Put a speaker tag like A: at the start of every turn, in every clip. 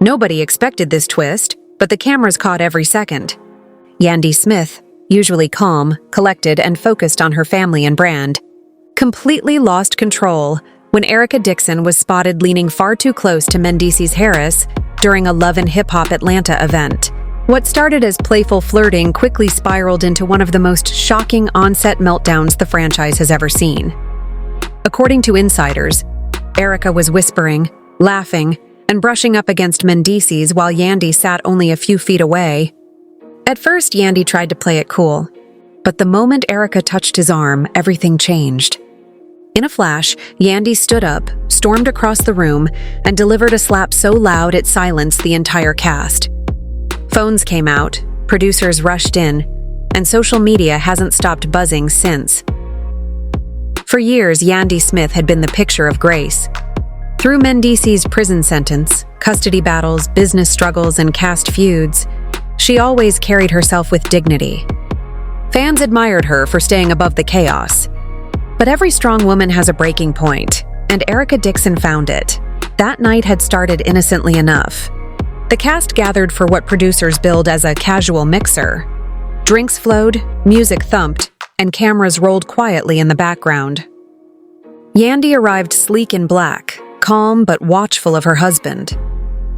A: Nobody expected this twist, but the cameras caught every second. Yandy Smith, usually calm, collected, and focused on her family and brand, completely lost control when Erika Dixon was spotted leaning far too close to Mendeecees Harris during a Love and Hip Hop Atlanta event. What started as playful flirting quickly spiraled into one of the most shocking on-set meltdowns the franchise has ever seen. According to insiders, Erika was whispering, laughing, and brushing up against Mendeecees while Yandy sat only a few feet away. At first, Yandy tried to play it cool, but the moment Erika touched his arm, everything changed. In a flash, Yandy stood up, stormed across the room, and delivered a slap so loud it silenced the entire cast. Phones came out, producers rushed in, and social media hasn't stopped buzzing since. For years, Yandy Smith had been the picture of grace. Through Mendeecees' prison sentence, custody battles, business struggles, and cast feuds, she always carried herself with dignity. Fans admired her for staying above the chaos. But every strong woman has a breaking point, and Erika Dixon found it. That night had started innocently enough. The cast gathered for what producers billed as a casual mixer. Drinks flowed, music thumped, and cameras rolled quietly in the background. Yandy arrived sleek in black, calm but watchful of her husband.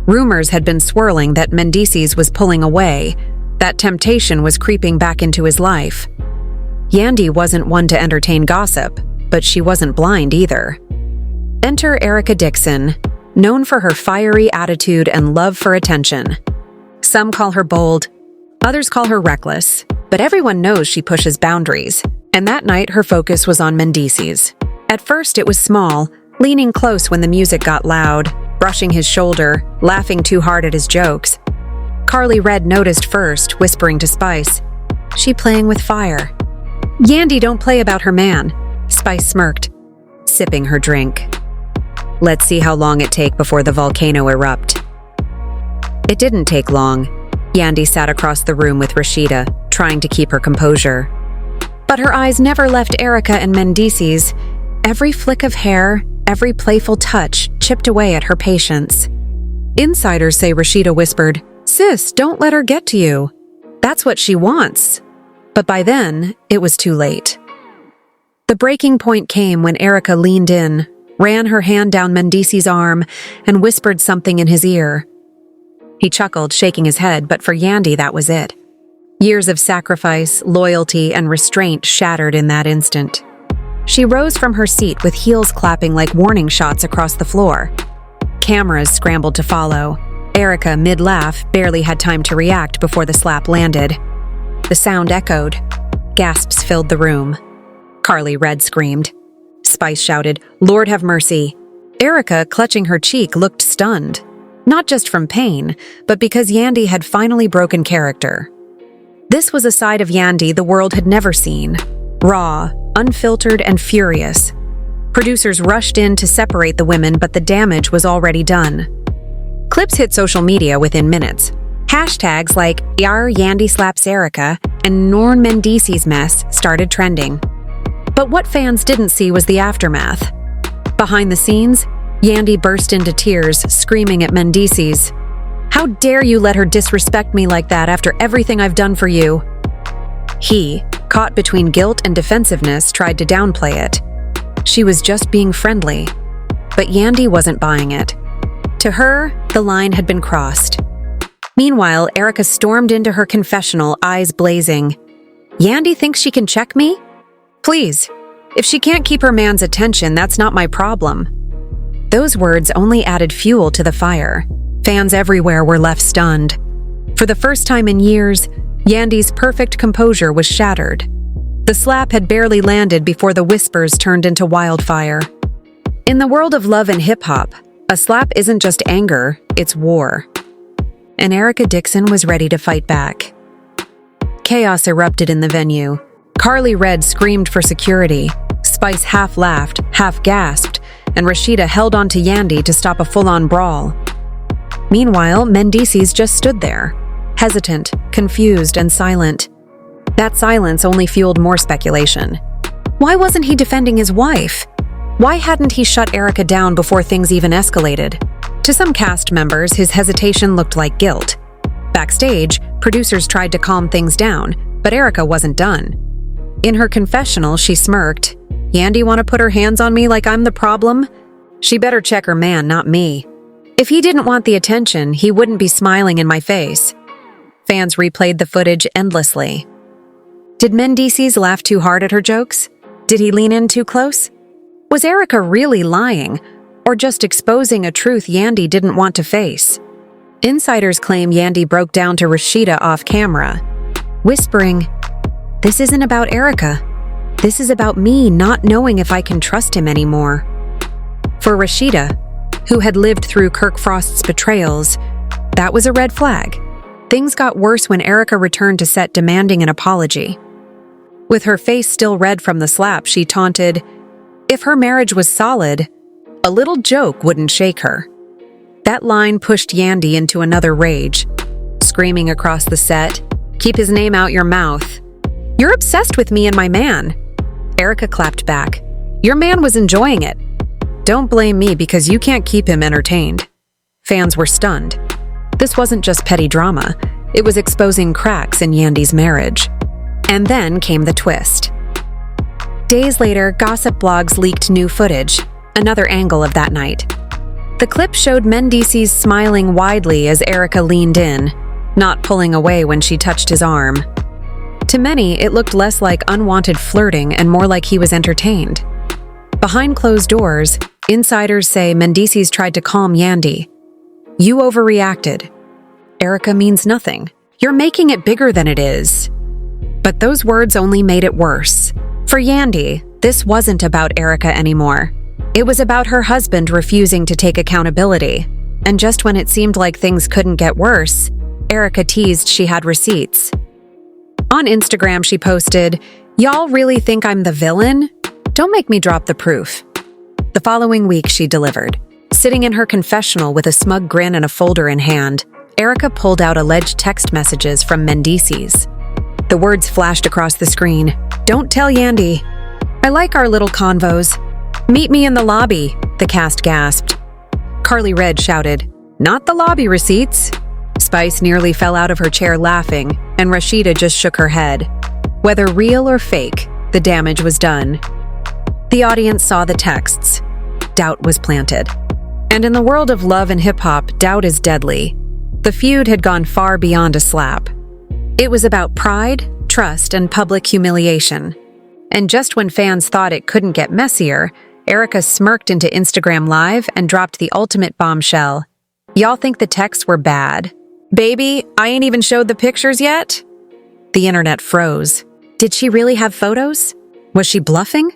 A: Rumors had been swirling that Mendeecees was pulling away, that temptation was creeping back into his life. Yandy wasn't one to entertain gossip, but she wasn't blind either. Enter Erika Dixon, known for her fiery attitude and love for attention. Some call her bold, others call her reckless, but everyone knows she pushes boundaries, and that night her focus was on Mendeecees. At first it was small, leaning close when the music got loud, brushing his shoulder, laughing too hard at his jokes. Carly Red noticed first, whispering to Spice, "She playing with fire." "Yandy, don't play about her man," Spice smirked, sipping her drink. "Let's see how long it take before the volcano erupt." It didn't take long. Yandy sat across the room with Rashida, trying to keep her composure. But her eyes never left Erika and Mendeecees. Every flick of hair, every playful touch chipped away at her patience. Insiders say Rashida whispered, "Sis, don't let her get to you. That's what she wants." But by then, it was too late. The breaking point came when Erika leaned in, ran her hand down Mendeecees' arm, and whispered something in his ear. He chuckled, shaking his head, but for Yandy, that was it. Years of sacrifice, loyalty, and restraint shattered in that instant. She rose from her seat with heels clapping like warning shots across the floor. Cameras scrambled to follow. Erika, mid-laugh, barely had time to react before the slap landed. The sound echoed. Gasps filled the room. Carly Red screamed. Spice shouted, "Lord have mercy." Erika, clutching her cheek, looked stunned. Not just from pain, but because Yandy had finally broken character. This was a side of Yandy the world had never seen. Raw, unfiltered, and furious. Producers rushed in to separate the women, but the damage was already done. Clips hit social media within minutes. Hashtags like Yandy slaps Erika and Norn Mendeecees mess started trending. But what fans didn't see was the aftermath. Behind the scenes, Yandy burst into tears, screaming at Mendeecees, "How dare you let her disrespect me like that after everything I've done for you?" He, caught between guilt and defensiveness, tried to downplay it. She was just being friendly. But Yandy wasn't buying it. To her, the line had been crossed. Meanwhile, Erika stormed into her confessional, eyes blazing. "Yandy thinks she can check me? Please, if she can't keep her man's attention, that's not my problem." Those words only added fuel to the fire. Fans everywhere were left stunned. For the first time in years, Yandy's perfect composure was shattered. The slap had barely landed before the whispers turned into wildfire. In the world of love and hip-hop, a slap isn't just anger, it's war. And Erika Dixon was ready to fight back. Chaos erupted in the venue. Carly Red screamed for security. Spice half laughed, half gasped, and Rashida held onto Yandy to stop a full-on brawl. Meanwhile, Mendeecees just stood there, hesitant, confused, and silent. That silence only fueled more speculation. Why wasn't he defending his wife? Why hadn't he shut Erika down before things even escalated? To some cast members, his hesitation looked like guilt. Backstage, producers tried to calm things down, but Erika wasn't done. In her confessional, she smirked. "Yandy want to put her hands on me like I'm the problem? She better check her man, not me. If he didn't want the attention, he wouldn't be smiling in my face." Fans replayed the footage endlessly. Did Mendeecees laugh too hard at her jokes? Did he lean in too close? Was Erika really lying, or just exposing a truth Yandy didn't want to face? Insiders claim Yandy broke down to Rashida off camera, whispering, "This isn't about Erika. This is about me not knowing if I can trust him anymore." For Rashida, who had lived through Kirk Frost's betrayals, that was a red flag. Things got worse when Erika returned to set demanding an apology. With her face still red from the slap, she taunted, "If her marriage was solid, a little joke wouldn't shake her." That line pushed Yandy into another rage, screaming across the set, "Keep his name out your mouth. You're obsessed with me and my man." Erika clapped back, "Your man was enjoying it. Don't blame me because you can't keep him entertained." Fans were stunned. This wasn't just petty drama, it was exposing cracks in Yandy's marriage. And then came the twist. Days later, gossip blogs leaked new footage, another angle of that night. The clip showed Mendeecees smiling widely as Erika leaned in, not pulling away when she touched his arm. To many, it looked less like unwanted flirting and more like he was entertained. Behind closed doors, insiders say Mendeecees tried to calm Yandy. "You overreacted. Erika means nothing. You're making it bigger than it is." But those words only made it worse. For Yandy, this wasn't about Erika anymore. It was about her husband refusing to take accountability. And just when it seemed like things couldn't get worse, Erika teased she had receipts. On Instagram, she posted, "Y'all really think I'm the villain? Don't make me drop the proof." The following week, she delivered. Sitting in her confessional with a smug grin and a folder in hand, Erika pulled out alleged text messages from Mendeecees. The words flashed across the screen. "Don't tell Yandy. I like our little convos. Meet me in the lobby," the cast gasped. Carly Red shouted, "Not the lobby receipts." Spice nearly fell out of her chair laughing, and Rashida just shook her head. Whether real or fake, the damage was done. The audience saw the texts. Doubt was planted. And in the world of love and hip-hop, doubt is deadly. The feud had gone far beyond a slap. It was about pride, trust, and public humiliation. And just when fans thought it couldn't get messier, Erika smirked into Instagram Live and dropped the ultimate bombshell. "Y'all think the texts were bad? Baby, I ain't even showed the pictures yet?" The internet froze. Did she really have photos? Was she bluffing?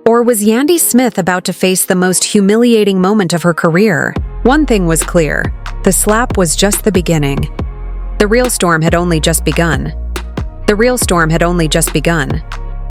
A: Or was Yandy Smith about to face the most humiliating moment of her career? One thing was clear. The slap was just the beginning. The real storm had only just begun. The real storm had only just begun.